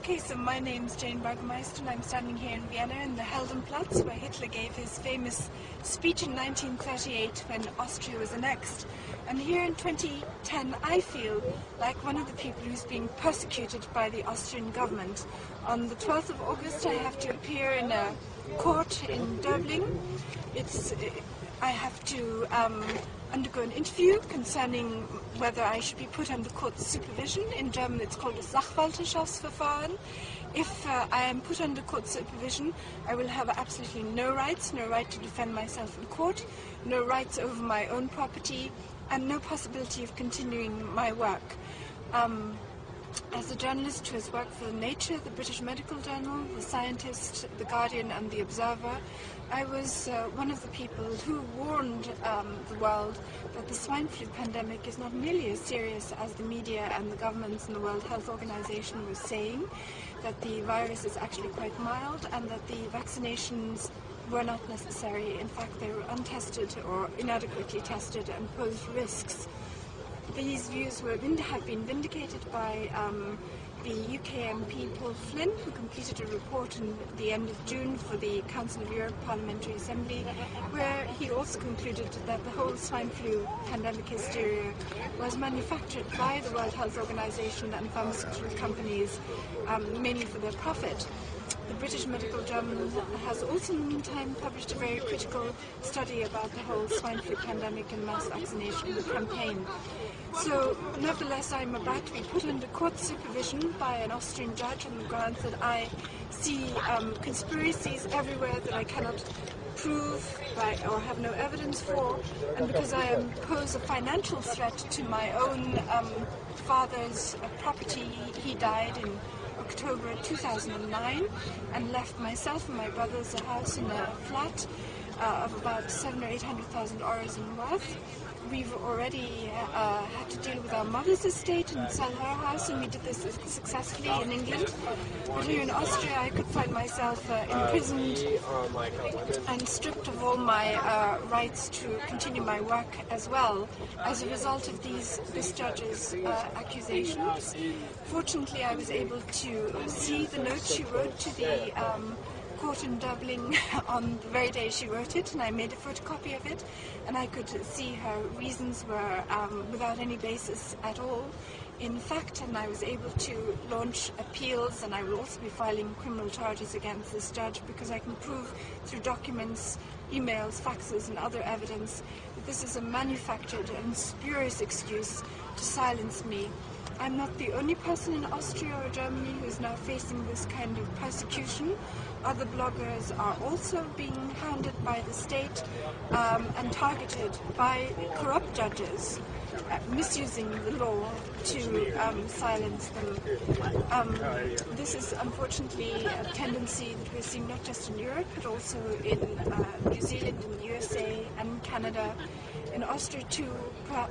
Okay, so my name's Jane Burgermeister and I'm standing here in Vienna in the Heldenplatz where Hitler gave his famous speech in 1938 when Austria was annexed. And here in 2010 I feel like one of the people who's being persecuted by the Austrian government. On the 12th of August I have to appear in a court in Dublin. I have to undergo an interview concerning whether I should be put under court supervision. In German it's called a Sachwalterschaftsverfahren. If I am put under court supervision, I will have absolutely no rights, no right to defend myself in court, no rights over my own property, and no possibility of continuing my work. As a journalist who has worked for Nature, the British Medical Journal, The Scientist, The Guardian and The Observer, I was one of the people who warned the world that the swine flu pandemic is not nearly as serious as the media and the governments and the World Health Organization were saying, that the virus is actually quite mild and that the vaccinations were not necessary. In fact, they were untested or inadequately tested and posed risks. These views have been vindicated by the UK MP Paul Flynn, who completed a report in the end of June for the Council of Europe Parliamentary Assembly, where he also concluded that the whole swine flu pandemic hysteria was manufactured by the World Health Organization and pharmaceutical companies, mainly for their profit. The British Medical Journal has also in the meantime published a very critical study about the whole swine flu pandemic and mass vaccination campaign. So, nevertheless, I'm about to be put under court supervision by an Austrian judge on the grounds that I see conspiracies everywhere that I cannot prove or have no evidence for, and because I pose a financial threat to my own father's property. He died in October 2009 and left myself and my brothers a house in a flat of about 700,000 or 800,000 euros in worth. We've already had to deal with our mother's estate and sell her house, and we did this successfully in England. But here in Austria I could find myself imprisoned and stripped of all my rights to continue my work as well as a result of this judge's accusations. Fortunately, I was able to see the note she wrote to the court in Dublin on the very day she wrote it, and I made a photocopy of it, and I could see her reasons were without any basis at all in fact, and I was able to launch appeals, and I will also be filing criminal charges against this judge because I can prove through documents, emails, faxes and other evidence that this is a manufactured and spurious excuse to silence me. I'm not the only person in Austria or Germany who is now facing this kind of persecution. Other bloggers are also being hounded by the state and targeted by corrupt judges, misusing the law to silence them. This is unfortunately a tendency that we're seeing not just in Europe but also in New Zealand, in the USA and Canada. In Austria too,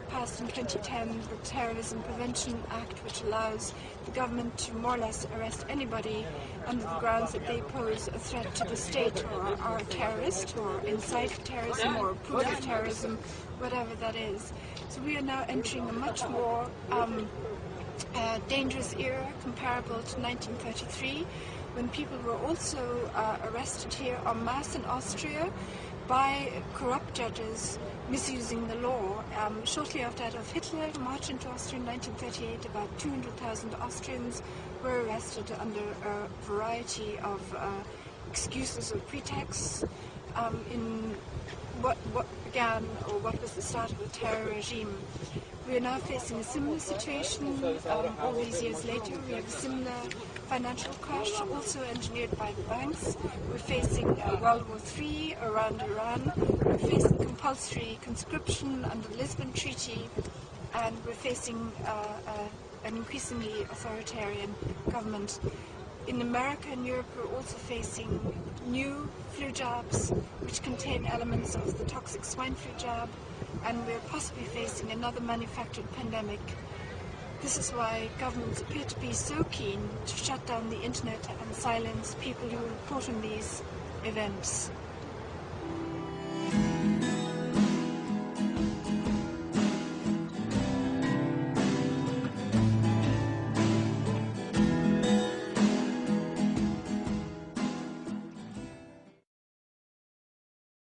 passed in 2010 the Terrorism Prevention Act, which allows the government to more or less arrest anybody under the grounds that they pose a threat to the state or are a terrorist or incite terrorism or approve of terrorism, whatever that is. So we are now entering a much more dangerous era comparable to 1933, when people were also arrested here en masse in Austria by corrupt judges misusing the law. Shortly after Adolf Hitler marched into Austria in 1938, about 200,000 Austrians were arrested under a variety of excuses or pretexts in what began or what was the start of a terror regime. We are now facing a similar situation. All these years later, we have a similar financial crash, also engineered by the banks. We're facing World War III around Iran. We're facing compulsory conscription under the Lisbon Treaty, and we're facing an increasingly authoritarian government. In America and Europe, we're also facing new flu jabs, which contain elements of the toxic swine flu jab, and we're possibly facing another manufactured pandemic. This is why governments appear to be so keen to shut down the internet and silence people who report on these events.